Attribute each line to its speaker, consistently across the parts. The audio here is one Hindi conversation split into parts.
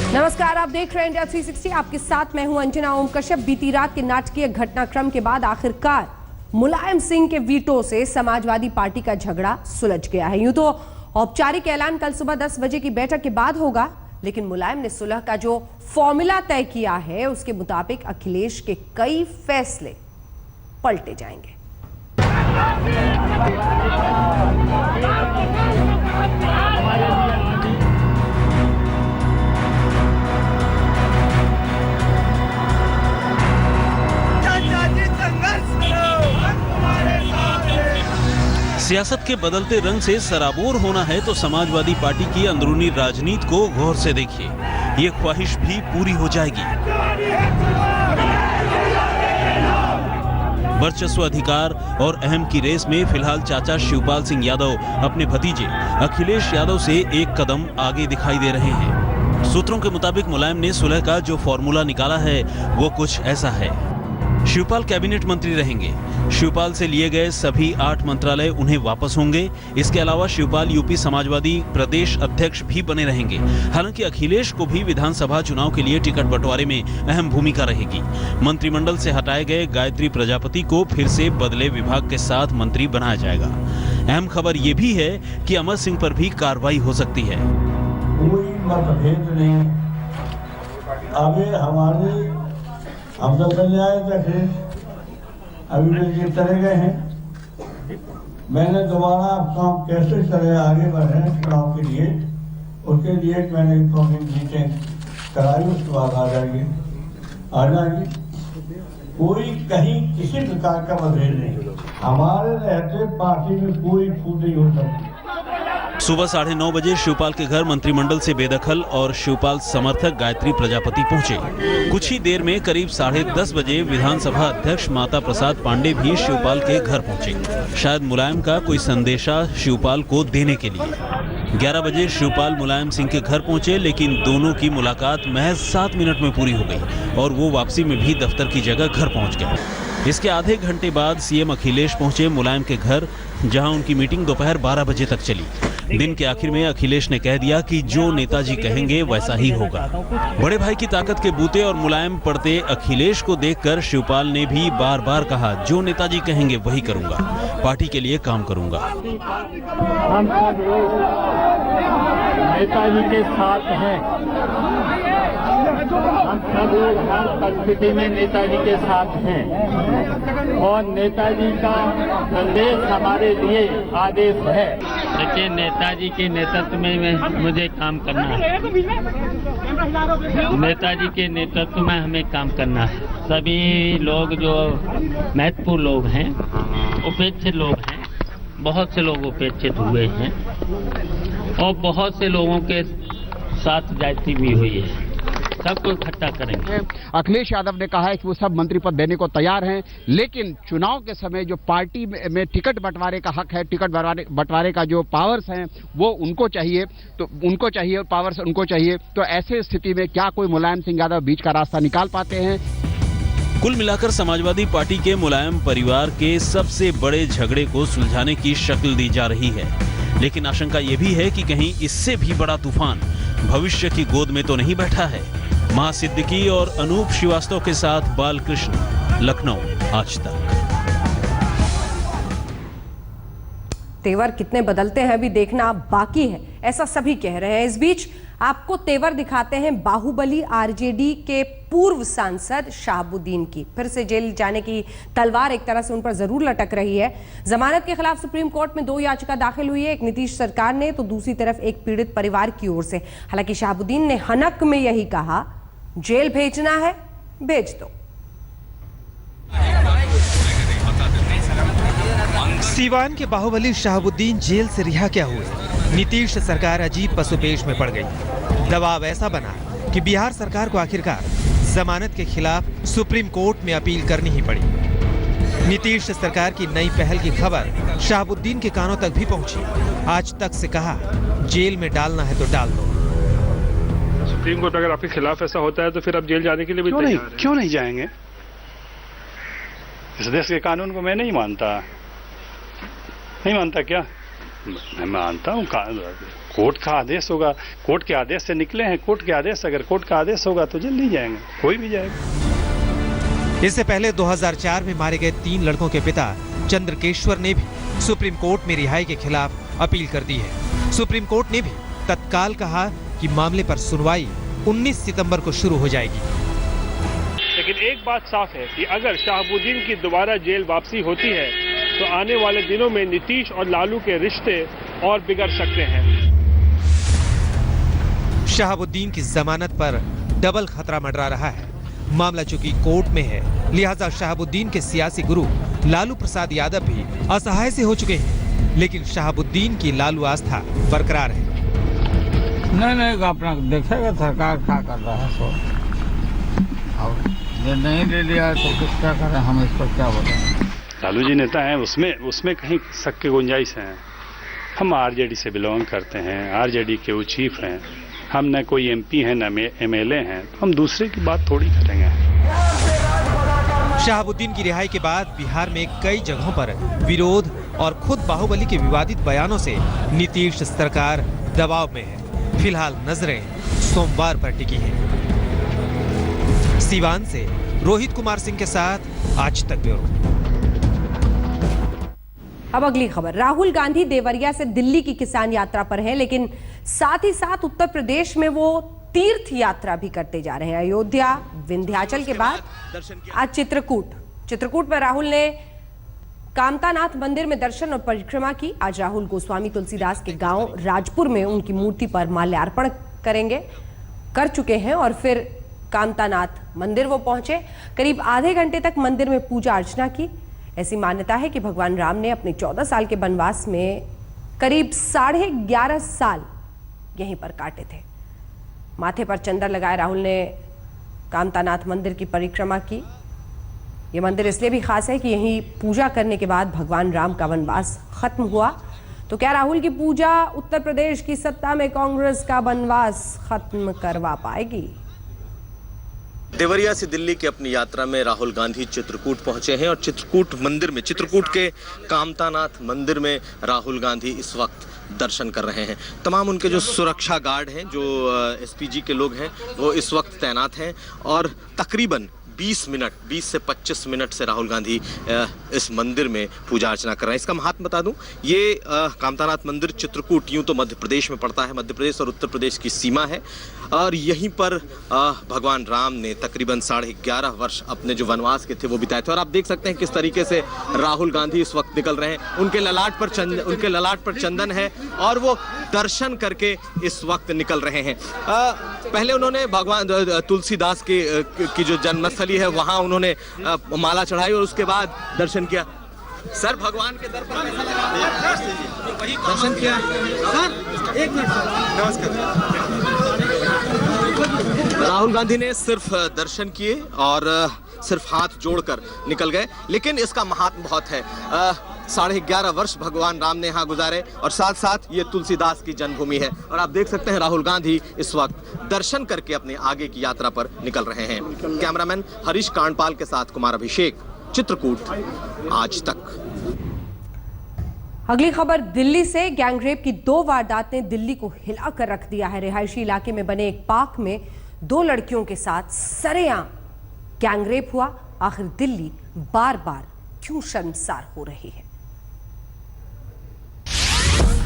Speaker 1: नमस्कार, आप देख रहे हैं इंडिया 360। आपके साथ मैं हूं अंजना ओम कश्यप। बीती रात के नाटकीय घटनाक्रम के बाद आखिरकार मुलायम सिंह के वीटो से समाजवादी पार्टी का झगड़ा सुलझ गया है। यूं तो औपचारिक ऐलान कल सुबह 10 बजे की बैठक के बाद होगा, लेकिन मुलायम ने सुलह का जो फॉर्मूला तय किया है उसके मुताबिक अखिलेश के कई फैसले पलटे जाएंगे।
Speaker 2: सियासत के बदलते रंग से सराबोर होना है तो समाजवादी पार्टी की अंदरूनी राजनीति को गौर से देखिए। ये ख्वाहिश भी पूरी हो जाएगी। वर्चस्व, अधिकार और अहम की रेस में फिलहाल चाचा शिवपाल सिंह यादव अपने भतीजे अखिलेश यादव से एक कदम आगे दिखाई दे रहे हैं। सूत्रों के मुताबिक मुलायम ने सुलह का जो फॉर्मूला निकाला है वो कुछ ऐसा है। शिवपाल कैबिनेट मंत्री रहेंगे। शिवपाल से लिए गए सभी 8 मंत्रालय उन्हें वापस होंगे। इसके अलावा शिवपाल यूपी समाजवादी प्रदेश अध्यक्ष भी बने रहेंगे। हालांकि अखिलेश को भी विधानसभा चुनाव के लिए टिकट बंटवारे में अहम भूमिका रहेगी। मंत्रिमंडल से हटाए गए गायत्री प्रजापति को फिर से बदले विभाग के साथ मंत्री बनाया जाएगा। अहम खबर यह भी है कि अमर सिंह पर भी कार्रवाई हो सकती है।
Speaker 3: कोई मतभेद नहीं। अभी हमारे हम तो चले आए थे, फिर अभी वे ये चले गए हैं। मैंने दोबारा आप काम कैसे चले आगे बढ़े चुनाव के लिए, उसके लिए मैंने मीटिंग कराई। उसके बाद आ जाएगी। कोई कहीं किसी प्रकार का मतभेद नहीं। हमारे रहते पार्टी में कोई फूट नहीं हो सकती।
Speaker 2: सुबह 9:30 बजे शिवपाल के घर मंत्रिमंडल से बेदखल और शिवपाल समर्थक गायत्री प्रजापति पहुंचे। कुछ ही देर में करीब 10:30 बजे विधानसभा अध्यक्ष माता प्रसाद पांडे भी शिवपाल के घर पहुंचे, शायद मुलायम का कोई संदेशा शिवपाल को देने के लिए। 11 बजे शिवपाल मुलायम सिंह के घर पहुंचे, लेकिन दोनों की मुलाकात महज 7 मिनट में पूरी हो गई और वो वापसी में भी दफ्तर की जगह घर पहुंच गए। इसके आधे घंटे बाद सीएम अखिलेश पहुंचे मुलायम के घर, जहां उनकी मीटिंग दोपहर 12 बजे तक चली। दिन के आखिर में अखिलेश ने कह दिया कि जो नेताजी कहेंगे वैसा ही होगा। बड़े भाई की ताकत के बूते और मुलायम पड़ते अखिलेश को देखकर शिवपाल ने भी बार बार कहा, जो नेताजी कहेंगे वही करूंगा, पार्टी के लिए काम करूंगा।
Speaker 4: हम सब लोग नेताजी के साथ हैं। हम सब लोग हर परिस्थिति में नेताजी के साथ हैं और नेताजी का संदेश हमारे लिए आदेश है।
Speaker 5: देखिए, नेताजी के नेतृत्व में मुझे काम करना है। नेताजी के नेतृत्व में हमें काम करना है। सभी लोग जो महत्वपूर्ण लोग हैं, उपेक्षित लोग हैं, बहुत से लोग उपेक्षित हुए हैं और बहुत से लोगों के साथ जाति भी हुई है। सबको इकट्ठा करेंगे।
Speaker 6: अखिलेश यादव ने कहा है कि वो सब मंत्री पद देने को तैयार हैं, लेकिन चुनाव के समय जो पार्टी में टिकट बंटवारे का हक है, टिकट बंटवारे का जो पावर्स हैं वो उनको चाहिए, तो उनको चाहिए और पावर्स उनको चाहिए। तो ऐसे स्थिति में क्या कोई मुलायम सिंह यादव बीच का रास्ता निकाल पाते हैं?
Speaker 2: कुल मिलाकर समाजवादी पार्टी के मुलायम परिवार के सबसे बड़े झगड़े को सुलझाने की शक्ल दी जा रही है, लेकिन आशंका ये भी है कि कहीं इससे भी बड़ा तूफान भविष्य की गोद में तो नहीं बैठा है। महासिद्दीकी और अनूप श्रीवास्तव के साथ बालकृष्ण, लखनऊ, आज तक।
Speaker 1: तेवर कितने बदलते हैं अभी देखना बाकी है, ऐसा सभी कह रहे हैं। इस बीच आपको तेवर दिखाते हैं बाहुबली आरजेडी के पूर्व सांसद शहाबुद्दीन की। फिर से जेल जाने की तलवार एक तरह से उन पर जरूर लटक रही है। जमानत के खिलाफ सुप्रीम कोर्ट में 2 याचिका दाखिल हुई है, एक नीतीश सरकार ने तो दूसरी तरफ एक पीड़ित परिवार की ओर से। हालांकि शहाबुद्दीन ने हनक में यही कहा, जेल भेजना है भेज दो।
Speaker 7: सीवान के बाहुबली शहाबुद्दीन जेल से रिहा क्या हुए? नीतीश सरकार अजीब पसुपेश में पड़ गई। दबाव ऐसा बना कि बिहार सरकार को आखिरकार जमानत के खिलाफ सुप्रीम कोर्ट में अपील करनी ही पड़ी। नीतीश सरकार की नई पहल की खबर शहाबुद्दीन के कानों तक भी पहुंची। आज तक से कहा, जेल में डालना है तो डाल दो।
Speaker 8: सुप्रीम कोर्ट अगर आपके खिलाफ ऐसा होता है तो फिर आप जेल जाने के लिए भी तैयार हैं?
Speaker 9: क्यों नहीं जाएंगे? इस देश के कानून को मैं नहीं मानता क्या? मैं मानता हूँ कोर्ट का आदेश होगा, कोर्ट के आदेश से निकले हैं, कोर्ट के आदेश, अगर कोर्ट का आदेश होगा तो जल्दी जाएंगे, कोई भी जाएगा।
Speaker 7: इससे पहले 2004 में मारे गए 3 लड़कों के पिता चंद्रकेश्वर ने भी सुप्रीम कोर्ट में रिहाई के खिलाफ अपील कर दी है। सुप्रीम कोर्ट ने भी तत्काल कहा कि मामले पर सुनवाई 19 सितंबर को शुरू हो जाएगी।
Speaker 8: लेकिन एक बात साफ है कि अगर शहाबुद्दीन की दोबारा जेल वापसी होती है तो आने वाले दिनों में नीतीश और लालू के रिश्ते और बिगड़ सकते हैं।
Speaker 7: शहाबुद्दीन की जमानत पर डबल खतरा मंडरा रहा है। मामला चूंकि कोर्ट में है, लिहाजा शहाबुद्दीन के सियासी गुरु लालू प्रसाद यादव भी असहाय से हो चुके हैं, लेकिन शहाबुद्दीन की लालू आस्था बरकरार है।
Speaker 10: नहीं, अपना देखेगा सरकार क्या कर रहा है, सो ये नहीं ले लिया तो कुछ क्या करें, हम इस पर क्या बोलें।
Speaker 9: लालू जी नेता हैं, उसमें कहीं शक की गुंजाइश है। हम आरजेडी से बिलोंग करते हैं, आरजेडी के वो चीफ हैं, हम न कोई एमपी हैं न एमएलए हैं, तो हम दूसरे की बात थोड़ी करेंगे।
Speaker 7: शहाबुद्दीन की रिहाई के बाद बिहार में कई जगहों पर विरोध और खुद बाहुबली के विवादित बयानों से नीतीश सरकार दबाव में है। फिलहाल नजरें सोमवार पर टिकी हैं। सीवान से रोहित कुमार सिंह के साथ आज तक ब्यूरो।
Speaker 1: अब अगली खबर, राहुल गांधी देवरिया से दिल्ली की किसान यात्रा पर हैं, लेकिन साथ ही साथ उत्तर प्रदेश में वो तीर्थ यात्रा भी करते जा रहे हैं। अयोध्या, विंध्याचल के बाद आज चित्रकूट में राहुल ने कामतानाथ मंदिर में दर्शन और परिक्रमा की। आज राहुल गोस्वामी तुलसीदास के गांव राजपुर में उनकी मूर्ति पर माल्यार्पण कर चुके हैं और फिर कामतानाथ मंदिर वो पहुंचे। करीब आधे घंटे तक मंदिर में पूजा अर्चना की। ऐसी मान्यता है कि भगवान राम ने अपने 14 साल के वनवास में करीब 11.5 साल यहीं पर काटे थे। माथे पर चंदन लगाए राहुल ने कामतानाथ मंदिर की परिक्रमा की। ये मंदिर इसलिए भी खास है कि यहीं पूजा करने के बाद भगवान राम का वनवास खत्म हुआ। तो क्या राहुल की पूजा उत्तर प्रदेश की सत्ता में कांग्रेस का वनवास खत्म करवा पाएगी?
Speaker 11: देवरिया से दिल्ली की अपनी यात्रा में राहुल गांधी चित्रकूट पहुंचे हैं और चित्रकूट के कामतानाथ मंदिर में राहुल गांधी इस वक्त दर्शन कर रहे हैं। तमाम उनके जो सुरक्षा गार्ड हैं, जो एसपीजी के लोग हैं, वो इस वक्त तैनात हैं और तकरीबन 20 से 25 मिनट से राहुल गांधी इस मंदिर में पूजा अर्चना कर रहे हैं। इसका महत्व बता दूं, ये कामतानाथ मंदिर चित्रकूट यूं तो मध्य प्रदेश में पड़ता है, मध्य प्रदेश और उत्तर प्रदेश की सीमा है और यहीं पर भगवान राम ने तकरीबन 11.5 वर्ष अपने जो वनवास के थे वो बिताए थे। और आप देख सकते हैं किस तरीके से राहुल गांधी इस वक्त निकल रहे हैं। उनके ललाट पर चंदन है और वो दर्शन करके इस वक्त निकल रहे हैं। पहले उन्होंने भगवान तुलसीदास की जो जन्मस्थली है वहां उन्होंने माला चढ़ाई और उसके बाद दर्शन किया। सर, भगवान के दर पर कैसा लगा? दर्शन किया सर? एक मिनट सर, नमस्कार। राहुल गांधी ने सिर्फ दर्शन किए और सिर्फ हाथ जोड़कर निकल गए, लेकिन इसका महात्म बहुत है। 11.5 वर्ष भगवान राम ने यहाँ गुजारे और साथ साथ ये तुलसीदास की जन्मभूमि है। और आप देख सकते हैं राहुल गांधी इस वक्त दर्शन करके अपने आगे की यात्रा पर निकल रहे हैं। कैमरामैन हरीश कांडपाल के साथ कुमार अभिषेक, चित्रकूट, आज तक।
Speaker 1: अगली खबर दिल्ली से। गैंगरेप की 2 वारदात ने दिल्ली को हिलाकर रख दिया है। रिहायशी इलाके में बने एक पार्क में 2 लड़कियों के साथ सरेआम गैंगरेप हुआ। आखिर दिल्ली बार बार क्यों शर्मसार हो रही है?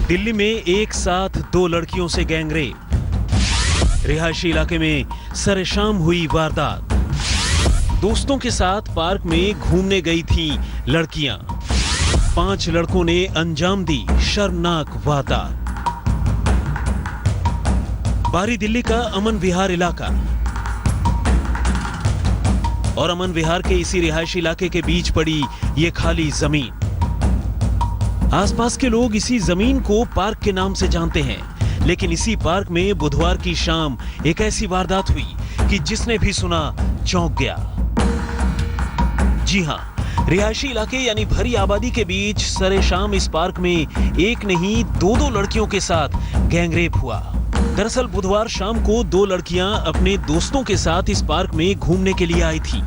Speaker 2: दिल्ली में एक साथ 2 लड़कियों से गैंगरेप। रिहायशी इलाके में सरेशाम हुई वारदात। दोस्तों के साथ पार्क में घूमने गई थी लड़कियां। 5 लड़कों ने अंजाम दी शर्मनाक वारदात। बाहरी दिल्ली का अमन विहार इलाका और अमन विहार के इसी रिहायशी इलाके के बीच पड़ी ये खाली जमीन। आसपास के लोग इसी जमीन को पार्क के नाम से जानते हैं, लेकिन इसी पार्क में बुधवार की शाम एक ऐसी वारदात हुई कि जिसने भी सुना चौंक गया। जी हां, रिहायशी इलाके यानी भरी आबादी के बीच सरेशाम इस पार्क में एक नहीं 2 लड़कियों के साथ गैंगरेप हुआ। दरअसल बुधवार शाम को 2 लड़कियां अपने दोस्तों के साथ इस पार्क में घूमने के लिए आई थी,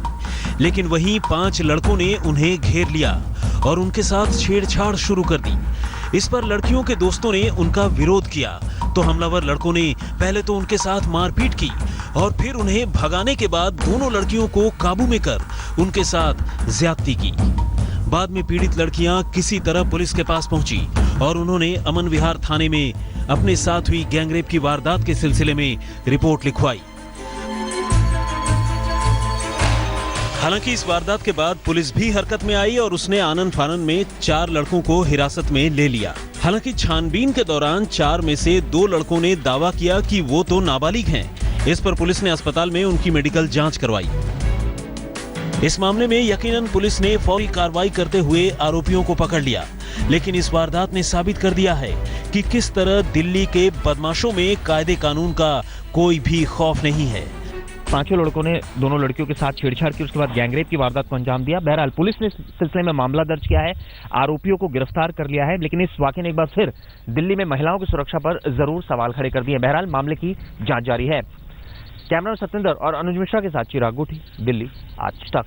Speaker 2: लेकिन वहीं 5 लड़कों ने उन्हें घेर लिया और उनके साथ छेड़छाड़ शुरू कर दी। इस पर लड़कियों के दोस्तों ने उनका विरोध किया तो हमलावर लड़कों ने पहले तो उनके साथ मारपीट की और फिर उन्हें भगाने के बाद दोनों लड़कियों को काबू में कर उनके साथ ज्यादती की। बाद में पीड़ित लड़कियां किसी तरह पुलिस के पास पहुंची और उन्होंने अमन विहार थाने में अपने साथ हुई गैंगरेप की वारदात के सिलसिले में रिपोर्ट लिखवाई। हालांकि इस वारदात के बाद पुलिस भी हरकत में आई और उसने आनन फानन में 4 लड़कों को हिरासत में ले लिया। हालांकि छानबीन के दौरान 4 में से 2 लड़कों ने दावा किया कि वो तो नाबालिग हैं। इस पर पुलिस ने अस्पताल में उनकी मेडिकल जांच करवाई। इस मामले में यकीनन पुलिस ने फौरी कार्रवाई करते हुए आरोपियों को पकड़ लिया, लेकिन इस वारदात ने साबित कर दिया है कि किस तरह दिल्ली के बदमाशों में कायदे कानून का कोई भी खौफ नहीं है।
Speaker 12: 5 लड़कों ने दोनों लड़कियों के साथ छेड़छाड़ की, उसके बाद गैंगरेप की वारदात को अंजाम दिया। बहरहाल पुलिस ने इस सिलसिले में मामला दर्ज किया है, आरोपियों को गिरफ्तार कर लिया है, लेकिन इस वाकये ने एक बार फिर दिल्ली में महिलाओं की सुरक्षा पर जरूर सवाल खड़े कर दिए। बहरहाल मामले की जांच जारी है। कैमरा सत्येंद्र और अनुज मिश्रा के साथ चिराग गुठी, दिल्ली, आज तक।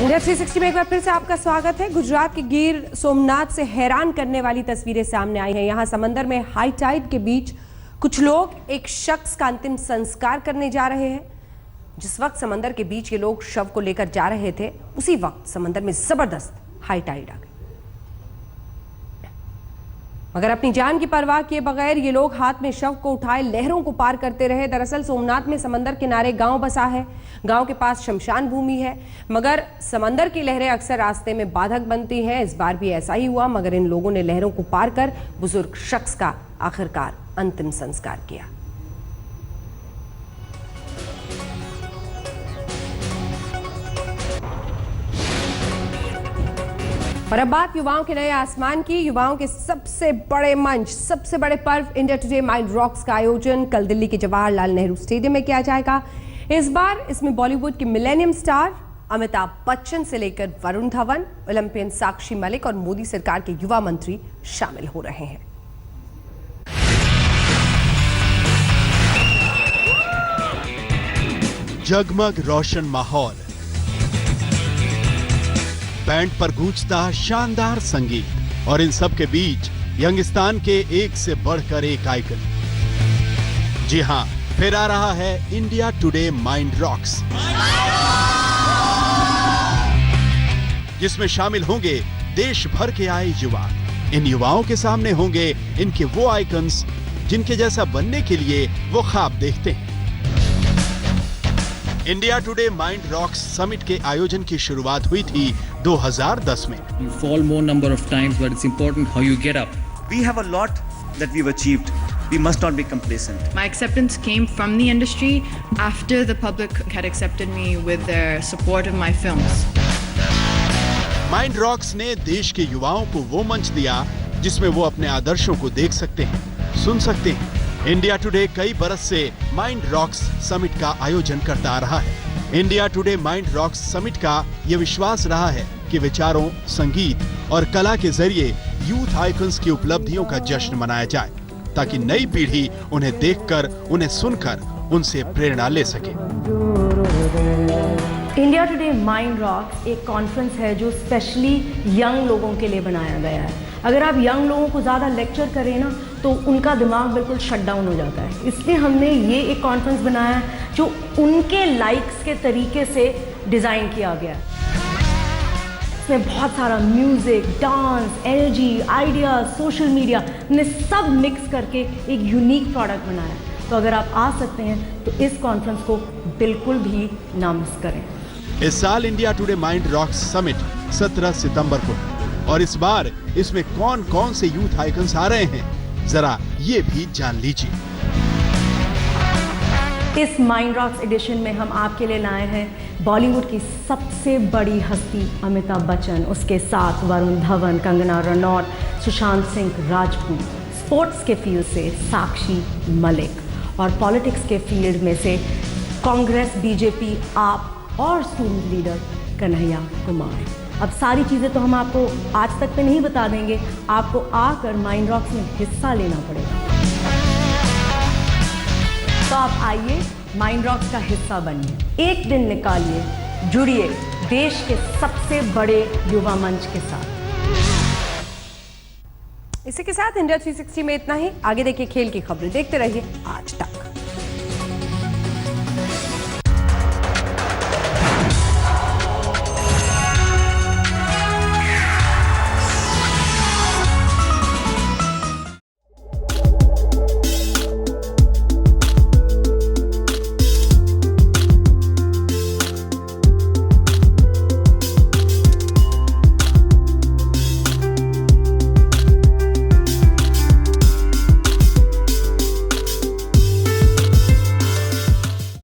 Speaker 1: इंडिया 360 में एक बार फिर से आपका स्वागत है। गुजरात के गिर सोमनाथ से हैरान करने वाली तस्वीरें सामने आई हैं। यहाँ समंदर में हाई टाइड के बीच कुछ लोग एक शख्स का अंतिम संस्कार करने जा रहे हैं। जिस वक्त समंदर के बीच ये लोग शव को लेकर जा रहे थे, उसी वक्त समंदर में जबरदस्त हाई टाइड आ गई। मगर अपनी जान की परवाह किए बगैर ये लोग हाथ में शव को उठाए लहरों को पार करते रहे। दरअसल सोमनाथ में समंदर किनारे गांव बसा है। गांव के पास शमशान भूमि है, मगर समंदर की लहरें अक्सर रास्ते में बाधक बनती हैं। इस बार भी ऐसा ही हुआ, मगर इन लोगों ने लहरों को पार कर बुजुर्ग शख्स का आखिरकार अंतिम संस्कार किया। और अब बात युवाओं के नए आसमान की। युवाओं के सबसे बड़े मंच, सबसे बड़े पर्व इंडिया टुडे माइंड रॉक्स का आयोजन कल दिल्ली के जवाहरलाल नेहरू स्टेडियम में किया जाएगा। इस बार इसमें बॉलीवुड के मिलेनियम स्टार अमिताभ बच्चन से लेकर वरुण धवन, ओलंपियन साक्षी मलिक और मोदी सरकार के युवा मंत्री शामिल हो रहे हैं।
Speaker 13: जगमग रोशन माहौल, बैंड पर गूंजता शानदार संगीत और इन सब के बीच यंगिस्तान के एक से बढ़कर एक आइकन। जी हां, फिर आ रहा है इंडिया टुडे माइंड रॉक्स, जिसमें शामिल होंगे देश भर के आए युवा। इन युवाओं के सामने होंगे इनके वो आइकन्स जिनके जैसा बनने के लिए वो ख्वाब देखते हैं। India today mind rocks summit के आयोजन की शुरुआत हुई थी 2010 में।
Speaker 14: You fall more number of times, but it's important how you get up.
Speaker 15: We have a lot that we've achieved. We must not be complacent.
Speaker 16: My acceptance came from the industry after the public had accepted me with their support of my films.
Speaker 13: Mind rocks ने देश के युवाओं को वो मंच दिया जिसमें वो अपने आदर्शों को देख सकते हैं, सुन सकते हैं। इंडिया टुडे कई बरस से माइंड रॉक्स समिट का आयोजन करता आ रहा है। India today mind rocks summit का ये विश्वास रहा है कि विचारों, संगीत और कला के जरिए यूथ आइकन्स की उपलब्धियों का जश्न मनाया जाए, ताकि नई पीढ़ी उन्हें देखकर, उन्हें सुनकर उनसे प्रेरणा ले सके।
Speaker 17: इंडिया टुडे माइंड रॉक्स एक कॉन्फ्रेंस है जो स्पेशली यंग लोगों के लिए बनाया गया है। अगर आप यंग लोगों को ज़्यादा लेक्चर करें ना, तो उनका दिमाग बिल्कुल शट डाउन हो जाता है। इसलिए हमने ये एक कॉन्फ्रेंस बनाया है जो उनके लाइक्स के तरीके से डिज़ाइन किया गया है। इसमें बहुत सारा music, dance, energy, idea, social media, हमने सब मिक्स करके एक यूनिक प्रोडक्ट बनाया है। तो अगर आप आ सकते हैं तो इस कॉन्फ्रेंस को बिल्कुल भी ना मिस करें।
Speaker 13: इस साल India today mind rocks summit 17 सितंबर को, और इस बार इसमें कौन कौन से यूथ आइकन्स आ रहे हैं, जरा ये भी जान लीजिए।
Speaker 17: इस माइंड रॉक्स एडिशन में हम आपके लिए लाए हैं बॉलीवुड की सबसे बड़ी हस्ती अमिताभ बच्चन, उसके साथ वरुण धवन, कंगना रनौत, सुशांत सिंह राजपूत, स्पोर्ट्स के फील्ड से साक्षी मलिक और पॉलिटिक्स के फील्ड में से कांग्रेस, बीजेपी, आप और स्टूडेंट लीडर कन्हैया कुमार। अब सारी चीज़ें तो हम आपको आज तक पे नहीं बता देंगे, आपको आकर माइंड रॉक्स में हिस्सा लेना पड़ेगा। तो आप आइए, माइंड रॉक्स का हिस्सा बनिए, एक दिन निकालिए, जुड़िए देश के सबसे बड़े युवा मंच के साथ।
Speaker 1: इसी के साथ इंडिया 360 में इतना ही। आगे देखिए खेल की खबरें, देखते रहिए आज तक।